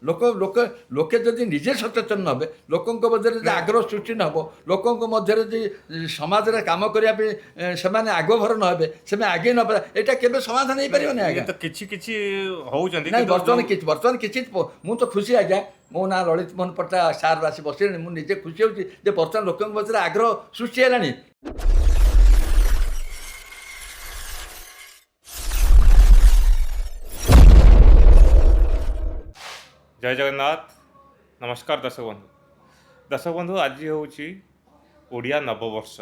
लोक लोक लोके जदि निजे सचेतन न हे लोकों मध्य आग्रह सृष्टि न हो लोकों मध्य समाज में कम करने से आगभर न हे से आगे न यहाँ केवे समाधान हो पारे ये आज्ञा तो किछि होउचंदी नहीं किंतु बर्तमान किसी मु तो खुशी आज्ञा मो ना ललित मोहन पट्टा सार आसी बस मुझे खुशी होती बर्तमान लोकों मध्य आग्रह सृष्टि है। जय जगन्नाथ नमस्कार दर्शक बंधु आज हूँ ओडिया नववर्ष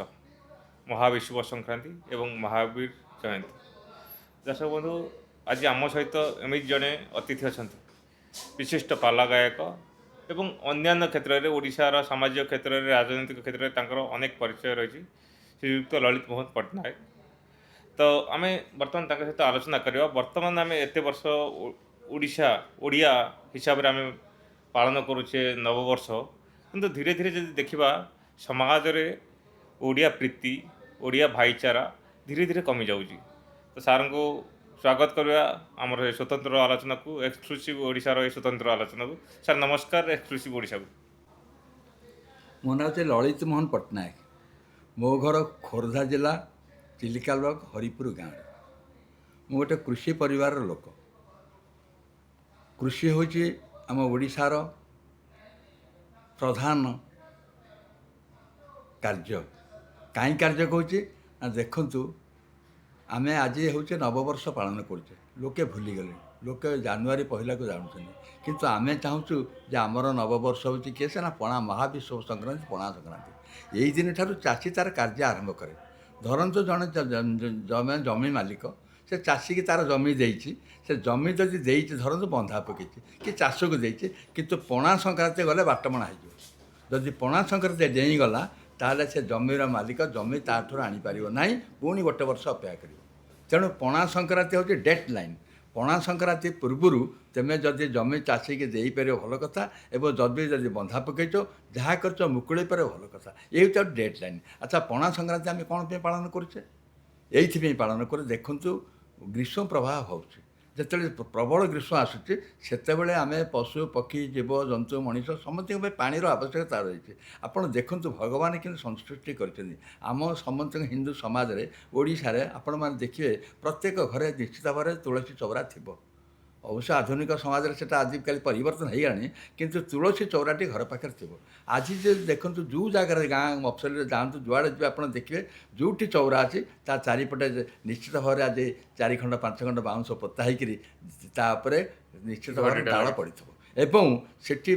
महाविश्व संक्रांति एवं महावीर जयंती। दर्शक बंधु आज आम सहित एमती जड़े अतिथि अच्छा विशिष्ट पाला गायक एवं अन्य क्षेत्र में ओडिशार सामाजिक क्षेत्र में राजनीतिक क्षेत्र में अनेक परिचय रही श्रीयुक्त ललित मोहन पट्टनायक। तो आम बर्तमान सहित आलोचना करवा बर्तमान आम एत वर्ष ओडिशा ओडिया हिसाब से आम पालन करुचे नववर्ष किंतु धीरे धीरे जब देखा समाज रे ओडिया प्रीति ओडिया भाईचारा धीरे धीरे कमी जाऊँगी। तो सार को स्वागत करवा आमर स्वतंत्र आलोचना को एक्सक्लूसिव ओडिशार स्वतंत्र आलोचना को। सर नमस्कार एक्सक्लूसिव ओडिशा को। मो ना हूँ ललित मोहन पट्टनायक मो घर खोर्धा जिला चिलिका ब्लॉक हरिपुर गाँव मु गोटे कृषि परिवार लोक। कृषि हूँ आम ओडिशार प्रधान कार्य कहीं कार्य कहूँ ना देखु आम आज हूँ नववर्ष पालन करुचे लोके भूलीगले लोके जानुआरी पहला को जानते किंतु आम चाहूँ जे आमर नववर्ष हूँ किए से ना पणा महाविश्व संक्रांति पणा संक्रांति यही दिन ठार चाषी तार कार्य आरंभ करे। धरतु जड़े जमी मालिक से चाषी की तार जमी देती से जमी जदि देती धरतु बंधा पकई कि चाष को देती किंतु पणा संक्रांति गले बाटमणा हो जदि पणा संक्रांति डेईगला ताहले से जमीर मालिक जमी ताठू आनीपर ना पुणी गोटे वर्ष अपेक्षा कर। तेणु पणा संक्रांति हूँ डेट लाइन पणा संक्रांति पूर्वर तुम जदि जमी चाषी के देपर भल कथा एवं जदि जदि बंधा पकईच जहाँ कर मुकुड़े पर भल कथा ये हूँ डेट लाइन। अच्छा पणा संक्रांति आम कौन पे पालन करुचे ये पालन कर देखु ग्रीष्म प्रवाह हो जिते प्रबल ग्रीष्म आसूँ से आम पशु पक्षी जीव जंतु मनीष समस्त पानी आवश्यकता रही। आपड़ देखु भगवान कि संसृष्टि करम समस्त हिंदू समाज रे ओडिशा रे आपण मैंने देखिए प्रत्येक घरे निश्चित भाव में तुलसी चौरा थी। अवश्य आधुनिक समाज में से आजिकल परिवर्तन हो गलानी किंतु तुलसी चौराटी घर पाखे थी। आज जो देखो जो जगार गाँ मफसल जातु जुआड़े जी आप देखिए जोटी चौरा अच्छी चारिपटे निश्चित भाव में आज 4 खंड 5 खंड बाउंश पोता होपर निश्चित भाव में डाल पड़ी एवं सेठी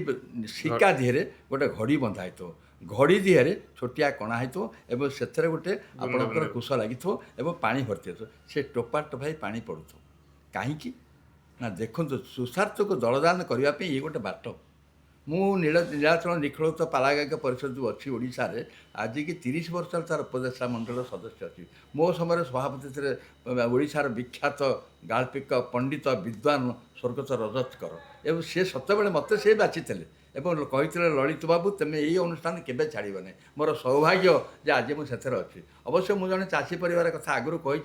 शिका दिहरे गोटे घड़ी बंधा हो घड़ी दिहरे छोटिया कणा हो से गोटे आपंकर कुश लगी पानी भर्ती हो से टोपा टोपाई पानी पड़ू कहीं ना देखु सुस्वार्थ को दलदान करने ये गोटे बाट मु नीलाचल निखिलत पालागायक परिषद जो अच्छी ओडिशा रे आज की 30 वर्ष तार उपदेष्टा मंडल सदस्य अच्छी मो समय सभापति थे ओडिशार विख्यात गाल्पिक पंडित विद्वान स्वर्गत रजतकर एवं से सतबे मत से बाची एवं कही ललित बाबू तुम यही अनुष्ठान केवे छाड़ब ना मोर सौभाग्य जे आज मुझे अच्छी। अवश्य मुझे जड़े चाषी परिवार कथा आगु कही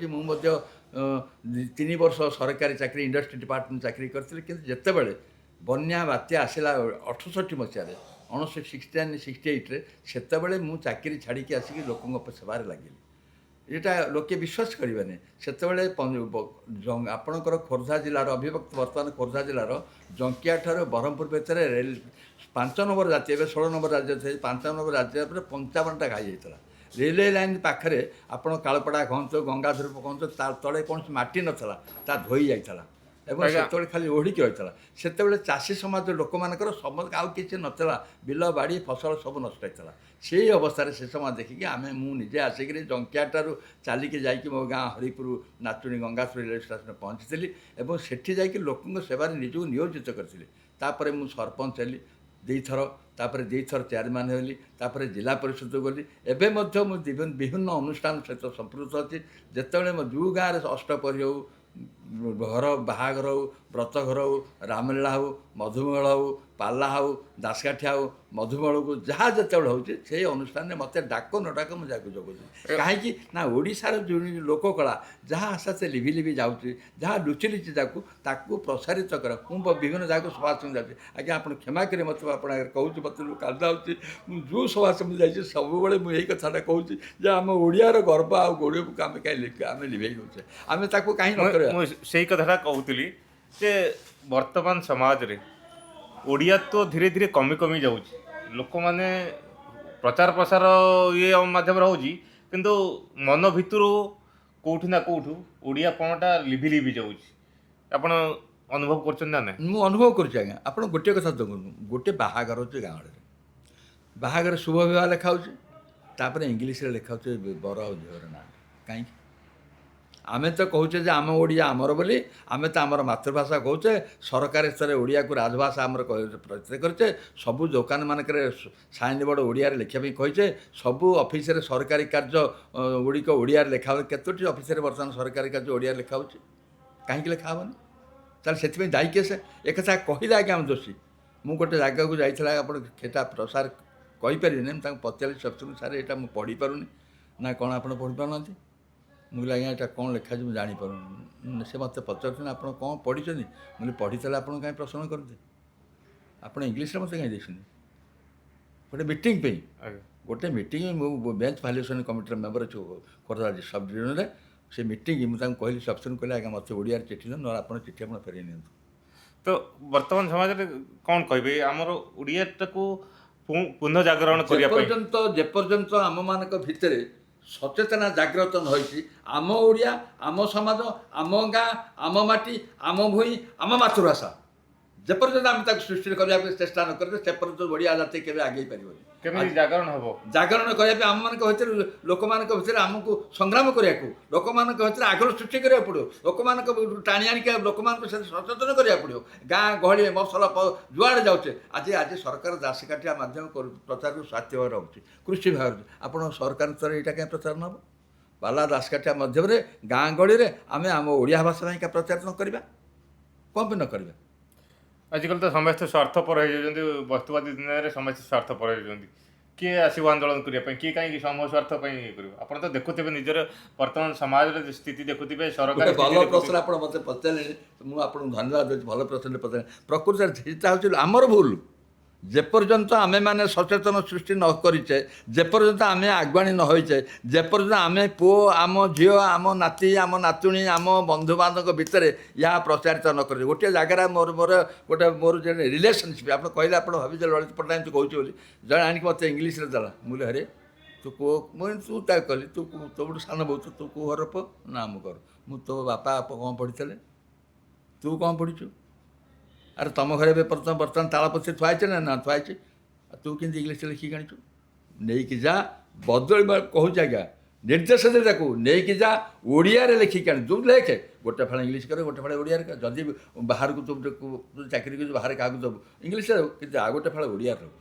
3 वर्ष सरकारी चाकरी इंडस्ट्री डिपार्टमेंट चाकरी करी कि जितेबाला बन्या बात्या आसला 68 मसीह 1969-68 से मु चाकरी छाड़ी आसिक लोक सेवार लगे यहाँ लोके विश्वास करेंगे से आपणकर खोर्धा जिलार अभिभक्त बर्तमान खोर्धा जिलार जंकिया ठार ब्रह्मपुर भितर रेल 5 नंबर राज्य 16 नंबर राज्य थे 5 नंबर राज्य 55टा घाई जाता रेलवे लाइन पाखे आपड़ कालपड़ा कहतु गंगाधर कहतु तले कौन मटी नाला ता धोई जाता से खाली ओढ़िक रही से चाषी समाज लोक मानकर समस्त आउ कि नाला बिल बाड़ी फसल सब नष्ट होता से अवस्था से समय देखिए आम मुझे आसिक जंकिया ठार चलिकी जा मो गाँ हरिपुर नाचुणी गंगाश्री रेल स्टेशन पहुँची और सेठी जा लोकों सेवार निजक नियोजित करी मु सरपंच हेली 2 थर तापर 2 थर चेयरमैन होली तापर जिला परिषद गली एवं विभिन्न अनुष्ठान सहित संपृक्त अच्छी जिते जो गाँव अष्टपहरी हो घर बाहागर हो ବ୍ରତଘର ହେଉ, ରାମଲୀଳା ହେଉ, ମଧୁମେଳ ହେଉ, ପାଲା ହେଉ, ଦାସକାଠିଆ ହେଉ, ମଧୁମେଳକୁ ଯାହା ଯେତେବେଳେ ହେଉଛି ସେଇ ଅନୁଷ୍ଠାନରେ ମୋତେ ଡାକ ନ ଡାକ ମୁଁ ଯାକୁ ଯୋଗୁଛି। କାହିଁକି ନା ଓଡ଼ିଶାର ଯେଉଁ ଲୋକକଳା ଯାହା ଆସ୍ତେ ଆସ୍ତେ ଲିଭି ଲିଭି ଯାଉଛି, ଯାହା ଲୁଚି ଲୁଚି ତାକୁ ପ୍ରସାରିତ କର। ମୁଁ ବିଭିନ୍ନ ଜାଗାକୁ ସଭାସମିତି ଯାଉଛି। ଆଜ୍ଞା ଆପଣ କ୍ଷମା କରି ମୋତେ ଆପଣ ଆଗରେ କହୁଛି, ମୋତେ କାନ୍ଦ ହେଉଛି। ମୁଁ ଯେଉଁ ସଭାସମିତି ଯାଇଛି ସବୁବେଳେ ମୁଁ ଏଇ କଥାଟା କହୁଛି ଯେ ଆମ ଓଡ଼ିଆର ଗର୍ବ ଆଉ ଗୌରବକୁ ଆମେ ଲିଭେଇ ଦେଉଛେ, ଆମେ ତାକୁ କାହିଁ ନ କରିବା। ମୁଁ ସେଇ କଥାଟା କହୁଥିଲି ଯେ ବର୍ତ୍ତମାନ ସମାଜରେ ଓଡ଼ିଆ ତ ଧୀରେ ଧୀରେ କମି କମି ଯାଉଛି। ଲୋକମାନେ ପ୍ରଚାର ପ୍ରସାର ଇଏ ମାଧ୍ୟମରେ ହେଉଛି, କିନ୍ତୁ ମନ ଭିତରୁ କେଉଁଠି ନା କେଉଁଠୁ ଓଡ଼ିଆପଣଟା ଲିଭି ଲିଭି ଯାଉଛି। ଆପଣ ଅନୁଭବ କରୁଛନ୍ତି ନା ନାହିଁ? ମୁଁ ଅନୁଭବ କରୁଛି ଆଜ୍ଞା। ଆପଣ ଗୋଟିଏ କଥା ଦେଖନ୍ତୁ, ଗୋଟେ ବାହାଘର ହେଉଛି ଗାଁରେ, ବାହାଘର ଶୁଭ ବିବାହ ଲେଖା ହେଉଛି, ତାପରେ ଇଂଲିଶରେ ଲେଖା ହେଉଛି ବର ଆଉ ଝିଅର ନାଁ। କାହିଁକି? ଆମେ ତ କହୁଛେ ଯେ ଆମ ଓଡ଼ିଆ ଆମର ବୋଲି, ଆମେ ତ ଆମର ମାତୃଭାଷା କହୁଛେ, ସରକାରୀ ସ୍ତରରେ ଓଡ଼ିଆକୁ ରାଜଭାଷା ଆମର ପ୍ରତିଷ୍ଠା କରିଛେ, ସବୁ ଦୋକାନମାନଙ୍କରେ ସାଇନ୍ ବୋର୍ଡ଼ ଓଡ଼ିଆରେ ଲେଖିବା ପାଇଁ କହିଛେ, ସବୁ ଅଫିସରେ ସରକାରୀ କାର୍ଯ୍ୟ ଗୁଡ଼ିକ ଓଡ଼ିଆରେ ଲେଖା ହେଉଛି। କେତୋଟି ଅଫିସରେ ବର୍ତ୍ତମାନ ସରକାରୀ କାର୍ଯ୍ୟ ଓଡ଼ିଆରେ ଲେଖା ହେଉଛି? କାହିଁକି ଲେଖା ହେବନି? ତାହେଲେ ସେଥିପାଇଁ ଦାୟୀ କିଏ? ସେ ଏକଥା କହିଲେ ଆଜ୍ଞା ଆମେ ଦୋଷୀ। ମୁଁ ଗୋଟେ ଜାଗାକୁ ଯାଇଥିଲା, ଆପଣ ସେଟା ପ୍ରସାର କହିପାରିବିନି, ମୁଁ ତାଙ୍କୁ ପଚାରିଲି ସବସୁନି ସାର୍ ଏଇଟା ମୁଁ ପଢ଼ିପାରୁନି। ନା କ'ଣ ଆପଣ ପଢ଼ିପାରୁନାହାନ୍ତି? ମୁଁ କହିଲି ଆଜ୍ଞା ଏଇଟା କ'ଣ ଲେଖା ଅଛି ମୁଁ ଜାଣିପାରୁନି। ସେ ମୋତେ ପଚାରୁଛନ୍ତି ଆପଣ କ'ଣ ପଢ଼ିଛନ୍ତି? ମୁଁ କହିଲି ପଢ଼ିଥିଲେ ଆପଣ କାହିଁ ପ୍ରଶ୍ନ କରନ୍ତି? ଆପଣ ଇଂଲିଶରେ ମୋତେ କାହିଁ ଦେଇଛନ୍ତି? ଗୋଟେ ମିଟିଂ ପାଇଁ, ଆଜ୍ଞା। ଗୋଟେ ମିଟିଂ ମୁଁ ବେଞ୍ଚ ଭାଲ୍ୟୁଏସନ୍ କମିଟିର ମେମ୍ବର ଅଛି ଖୋର୍ଦ୍ଧା ସବ୍ ଡିଭିଜନରେ। ସେ ମିଟିଂ ମୁଁ ତାଙ୍କୁ କହିଲି, ସବସୁନି କହିଲେ ଆଜ୍ଞା ମୋତେ ଓଡ଼ିଆରେ ଚିଠି ଦିଅନ୍ତୁ, ନହେଲେ ଆପଣ ଚିଠି ଆପଣ ଫେରାଇ ନିଅନ୍ତୁ। ତ ବର୍ତ୍ତମାନ ସମାଜରେ କ'ଣ କହିବେ ଆମର ଓଡ଼ିଆଟାକୁ ପୁନଃ ଜାଗରଣ କରିବା ପାଇଁ? ଯେପର୍ଯ୍ୟନ୍ତ ଆମମାନଙ୍କ ଭିତରେ ସଚେତନା ଜାଗ୍ରତ ନ ହୋଇଛି, ଆମ ଓଡ଼ିଆ, ଆମ ସମାଜ, ଆମ ଗାଁ, ଆମ ମାଟି, ଆମ ଭୂଇଁ, ଆମ ମାତୃଭାଷା, ଯେପର୍ଯ୍ୟନ୍ତ ଆମେ ତାକୁ ସୃଷ୍ଟି କରିବା ପାଇଁ ଚେଷ୍ଟା ନ କରିବେ, ସେ ପର୍ଯ୍ୟନ୍ତ ଓଡ଼ିଆ ଜାତି କେବେ ଆଗେଇ ପାରିବନି। କେମିତି ଜାଗରଣ ହେବ? ଜାଗରଣ କରିବା ପାଇଁ ଆମମାନଙ୍କ ଭିତରେ, ଲୋକମାନଙ୍କ ଭିତରେ ଆମକୁ ସଂଗ୍ରାମ କରିବାକୁ, ଲୋକମାନଙ୍କ ଭିତରେ ଆଗ୍ରହ ସୃଷ୍ଟି କରିବାକୁ ପଡ଼ିବ, ଲୋକମାନଙ୍କ ଟାଣି ଆଣିକି ଲୋକମାନଙ୍କୁ ସେ ସଚେତନ କରିବାକୁ ପଡ଼ିବ। ଗାଁ ଗହଳି ମଫସଲ ଯୁଆଡ଼େ ଯାଉଛେ, ଆଜି ସରକାର ଦାସକାଠିଆ ମାଧ୍ୟମ ପ୍ରଚାରକୁ ସ୍ୱାସ୍ଥ୍ୟ ବିଭାଗ ରହୁଛି, କୃଷି ବିଭାଗ ରହୁଛି, ଆପଣ ସରକାର ସ୍ତରରେ ଏଇଟା କାହିଁ ପ୍ରଚାର ନ ହେବ? ପାଲା ଦାସକାଠିଆ ମାଧ୍ୟମରେ ଗାଁ ଗହଳିରେ ଆମେ ଆମ ଓଡ଼ିଆ ଭାଷା ପାଇଁ ପ୍ରଚାର ନ କରିବା? କ'ଣ ପାଇଁ ନ କରିବା? ଆଜିକାଲି ତ ସମସ୍ତେ ସ୍ୱାର୍ଥପର ହେଇଯାଉଛନ୍ତି। ବସ୍ତୁବାଦୀ ଦୁନିଆରେ ସମସ୍ତେ ସ୍ୱାର୍ଥପର ହେଇଯାଉଛନ୍ତି। କିଏ ଆସିବ ଆନ୍ଦୋଳନ କରିବା ପାଇଁ? କିଏ କାହିଁକି ସମୂହ ସ୍ୱାର୍ଥ ପାଇଁ ଇଏ କରିବ? ଆପଣ ତ ଦେଖୁଥିବେ ନିଜର ବର୍ତ୍ତମାନ ସମାଜର ସ୍ଥିତି ଦେଖୁଥିବେ, ସରକାର ଗୋଟେ ଭଲ ପ୍ରଶ୍ନ ଆପଣ ମୋତେ ପଚାରିଲେ, ମୁଁ ଆପଣଙ୍କୁ ଧନ୍ୟବାଦ ଦେଉଛି। ଭଲ ପ୍ରଶ୍ନଟେ ପଚାରିଲେ। ପ୍ରକୃତରେ ସେଇଟା ହେଉଛି ଆମର ଭୁଲ। ଯେପର୍ଯ୍ୟନ୍ତ ଆମେମାନେ ସଚେତନ ସୃଷ୍ଟି ନ କରିଛେ, ଯେପର୍ଯ୍ୟନ୍ତ ଆମେ ଆଗୁଆଣୀ ନ ହୋଇଛେ, ଯେପର୍ଯ୍ୟନ୍ତ ଆମେ ପୁଅ, ଆମ ଝିଅ, ଆମ ନାତି, ଆମ ନାତୁଣୀ, ଆମ ବନ୍ଧୁବାନ୍ଧବଙ୍କ ଭିତରେ ଏହା ପ୍ରଚାରିତ ନ କରିଛେ, ଗୋଟିଏ ଜାଗାରେ ମୋର ଯେ ରିଲେସନସିପ୍ ଆପଣ କହିଲେ, ଆପଣ ଭାବିଲେ ଲଳିତ ପଟ୍ଟନାୟକ କହୁଛି ବୋଲି, ଜଣେ ଆଣିକି ମୋତେ ଇଂଲିଶରେ ଦେଲା। ମୁଁ କହିଲି ଆରେ ତୁ କେଉଁ, ମୁଁ ତୁ ତାକୁ କହିଲି ତୁ ତୋଠୁ ସାନ ବହୁତ, ତୁ କେଉଁ ଘର ପୁଅ? ନା ଆମ ଘର। ମୁଁ ତୋ ବାପା କ'ଣ ପଢ଼ିଥିଲେ? ତୁ କ'ଣ ପଢ଼ିଛୁ? ଆରେ ତମ ଘରେ ଏବେ ବର୍ତ୍ତମାନ ତାଳପତ୍ର ଥୁଆ ହେଇଛି ନା ଥୁଆ ହେଇଛି? ତୁ କେମିତି ଇଂଲିଶରେ ଲେଖିକି ଆଣିଛୁ? ନେଇକି ଯା, ବଦଳି କହୁଛି ଆଜ୍ଞା, ନିର୍ଦ୍ଦେଶ ଦେ ତାକୁ, ନେଇକି ଯା ଓଡ଼ିଆରେ ଲେଖିକି ଆଣି, ଯେଉଁ ଲେଖେ, ଗୋଟେ ଫାଳେ ଇଂଲିଶ କରେ, ଗୋଟେ ଫାଳେ ଓଡ଼ିଆରେ କରେ। ଯଦି ବାହାରକୁ ତୁ ଚାକିରି କରିଛୁ, ବାହାରେ କାହାକୁ ଦେବୁ ଇଂଲିଶରେ ଦେବୁ, କିନ୍ତୁ ଆଉ ଗୋଟେ ଫାଳେ ଓଡ଼ିଆରେ ଦେବୁ।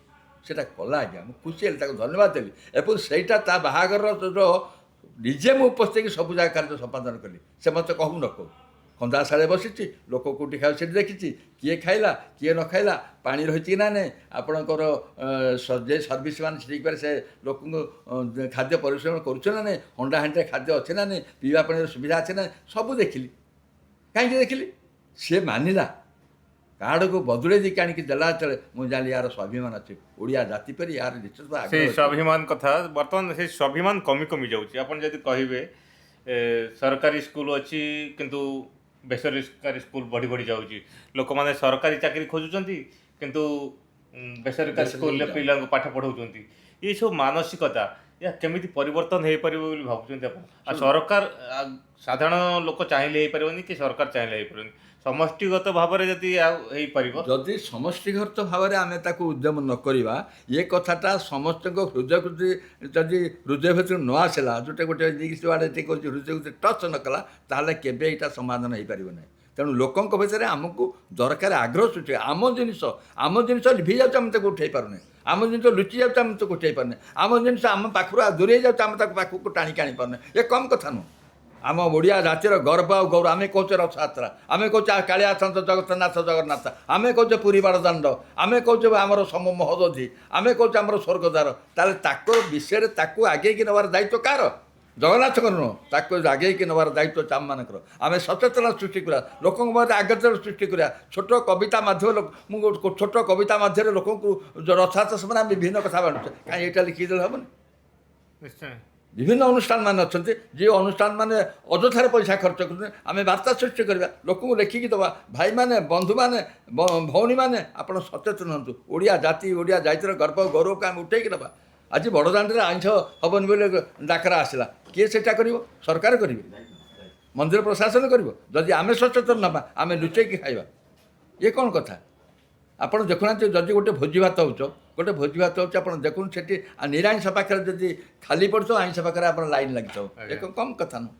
ସେଇଟା କଲା ଆଜ୍ଞା, ମୁଁ ଖୁସି ହେଲି, ତାକୁ ଧନ୍ୟବାଦ ଦେଲି। ଏବଂ ସେଇଟା ତା ବାହାଘରର ନିଜେ ମୁଁ ଉପସ୍ଥିତ ସବୁ ଜାଗା କାର୍ଯ୍ୟ ସମ୍ପାଦନ କଲି। ସେ ମୋତେ କହୁ ନ କହୁ କନ୍ଦାଶାଳେ ବସିଛି, ଲୋକ କୋଉଠି ଖାଉ ସେଠି ଦେଖିଛି, କିଏ ଖାଇଲା କିଏ ନ ଖାଇଲା, ପାଣି ରହିଛି କି ନା ନାହିଁ, ଆପଣଙ୍କର ଯେ ସର୍ଭିସ୍ ମାନେ ଠିକ୍ ସେ ଲୋକଙ୍କୁ ଖାଦ୍ୟ ପରିଶ୍ରମ କରୁଛ ନା ନାହିଁ, ହଣ୍ଡା ହାଣ୍ଡିରେ ଖାଦ୍ୟ ଅଛି ନା ନାହିଁ, ପିଇବା ପାଣିର ସୁବିଧା ଅଛି ନା ନାହିଁ, ସବୁ ଦେଖିଲି। କାହିଁକି ଦେଖିଲି? ସିଏ ମାନିଲା, କାର୍ଡ଼କୁ ବଦଳେଇ ଦେଇକି ଆଣିକି ଦେଲା ଯେତେବେଳେ ମୁଁ ଜାଣିଲି ୟାର ସ୍ୱାଭିମାନ ଅଛି, ଓଡ଼ିଆ ଜାତି ପରି ୟାର ନିଶ୍ଚିତ ସେଇ ସ୍ୱାଭିମାନ କଥା ବର୍ତ୍ତମାନ ସେଇ ସ୍ୱାଭିମାନ କମି କମି ଯାଉଛି। ଆପଣ ଯଦି କହିବେ ସରକାରୀ ସ୍କୁଲ ଅଛି, କିନ୍ତୁ ବେସରକାରୀ ସ୍କୁଲ ବଢ଼ି ବଢ଼ି ଯାଉଛି। ଲୋକମାନେ ସରକାରୀ ଚାକିରି ଖୋଜୁଛନ୍ତି, କିନ୍ତୁ ବେସରକାରୀ ସ୍କୁଲରେ ପିଲାଙ୍କୁ ପାଠ ପଢ଼ାଉଛନ୍ତି। ଏଇସବୁ ମାନସିକତା ଏହା କେମିତି ପରିବର୍ତ୍ତନ ହେଇପାରିବ ବୋଲି ଭାବୁଛନ୍ତି ଆପଣ? ଆଉ ସରକାର, ସାଧାରଣ ଲୋକ ଚାହିଁଲେ ହେଇପାରିବନି, କି ସରକାର ଚାହିଁଲେ ହେଇପାରିବନି, ସମଷ୍ଟିଗତ ଭାବରେ ଯଦି ହେଇପାରିବ। ଯଦି ସମଷ୍ଟିଗତ ଭାବରେ ଆମେ ତାକୁ ଉଦ୍ୟମ ନ କରିବା, ଏ କଥାଟା ସମସ୍ତଙ୍କ ହୃଦୟକୁ ଯଦି ହୃଦୟ ଭିତରୁ ନ ଆସିଲା, ଯେଉଁଟା ଗୋଟେ ଇଂଲିଶ ୱାର୍ଡ଼ ଏଠି କହୁଛି, ହୃଦୟକୁ ଟଚ୍ ନ କଲା, ତାହେଲେ କେବେ ଏଇଟା ସମାଧାନ ହେଇପାରିବ ନାହିଁ। ତେଣୁ ଲୋକଙ୍କ ଭିତରେ ଆମକୁ ଦରକାର ଆଗ୍ରହ ସୃଷ୍ଟି। ଆମ ଜିନିଷ ଲିଭି ଯାଉଛି, ଆମେ ତାକୁ ଉଠାଇ ପାରୁନେ। ଆମ ଜିନିଷ ଲୁଚି ଯାଉଛି, ଆମେ ତାକୁ ଉଠାଇ ପାରୁନେ। ଆମ ଜିନିଷ ଆମ ପାଖରୁ ଦୂରେଇ ଯାଉଛି, ଆମେ ତାକୁ ପାଖକୁ ଟାଣିକି ଆଣିପାରୁନେ। ଏ କମ୍ କଥା ନୁହଁ। ଆମ ଓଡ଼ିଆ ଜାତିର ଗର୍ବ ଆଉ ଗୌରବ। ଆମେ କହୁଛେ ରଥଯାତ୍ରା, ଆମେ କହୁଛେ କାଳିଆ ସନ୍ତ ଜଗନ୍ନାଥ ଜଗନ୍ନାଥ, ଆମେ କହୁଛେ ପୁରୀ ବାରଦାଣ୍ଡ, ଆମେ କହୁଛେ ଆମର ସମ ମହୋଦଧି, ଆମେ କହୁଛେ ଆମର ସ୍ୱର୍ଗଦ୍ୱାର। ତାହେଲେ ତାକୁ ବିଷୟରେ ତାକୁ ଆଗେଇକି ନେବାର ଦାୟିତ୍ୱ କାହାର? ଜଗନ୍ନାଥଙ୍କର ନୁହଁ, ତାକୁ ଆଗେଇକି ନେବାର ଦାୟିତ୍ୱ ଅଛି ଆମମାନଙ୍କର। ଆମେ ସଚେତନ ସୃଷ୍ଟି କରିବା, ଲୋକଙ୍କ ମଧ୍ୟରେ ଆଗ୍ରହ ସୃଷ୍ଟି କରିବା। ଛୋଟ କବିତା ମାଧ୍ୟମରେ ମୁଁ ଛୋଟ କବିତା ମାଧ୍ୟମରେ ଲୋକଙ୍କୁ ରଥଯାତ୍ରା ସମୟରେ ଆମେ ବିଭିନ୍ନ କଥା ବାଣ୍ଟୁଛେ, କାହିଁ ଏଇଟା ଲିଖିଦେଲେ ହେବନି? ନିଶ୍ଚୟ ବିଭିନ୍ନ ଅନୁଷ୍ଠାନ ମାନେ ଅଛନ୍ତି, ଯିଏ ଅନୁଷ୍ଠାନ ମାନେ ଅଯଥାରେ ପଇସା ଖର୍ଚ୍ଚ କରୁଛନ୍ତି। ଆମେ ବାର୍ତ୍ତା ସୃଷ୍ଟି କରିବା, ଲୋକଙ୍କୁ ଲେଖିକି ଦେବା। ଭାଇମାନେ, ବନ୍ଧୁମାନେ, ଭଉଣୀମାନେ, ଆପଣ ସଚେତନ ହୁଅନ୍ତୁ। ଓଡ଼ିଆ ଜାତି, ଓଡ଼ିଆ ଜାତିର ଗର୍ବ ଗୌରବକୁ ଆମେ ଉଠେଇକି ନେବା। ଆଜି ବଡ଼ଦାଣ୍ଡରେ ଆଇଁଷ ହେବନି ବୋଲି ଡାକରା ଆସିଲା, କିଏ ସେଇଟା କରିବ? ସରକାର କରିବେ? ମନ୍ଦିର ପ୍ରଶାସନ କରିବ? ଯଦି ଆମେ ସଚେତନ ନେବା, ଆମେ ଲୁଚେଇକି ଖାଇବା, ଇଏ କ'ଣ କଥା? ଆପଣ ଦେଖୁନାହାନ୍ତି, ଯଦି ଗୋଟେ ଭୋଜି ଭାତ ହେଉଛି, ଆପଣ ଦେଖୁନ୍ତୁ ସେଠି ନିରାମିଷ ପାଖରେ ଯଦି ଖାଲି ପଡ଼ିଥିବ, ଆଇଁଷ ପାଖରେ ଆପଣ ଲାଇନ୍ ଲାଗିଥିବ, ଏ କମ୍ କଥା ନୁହଁ।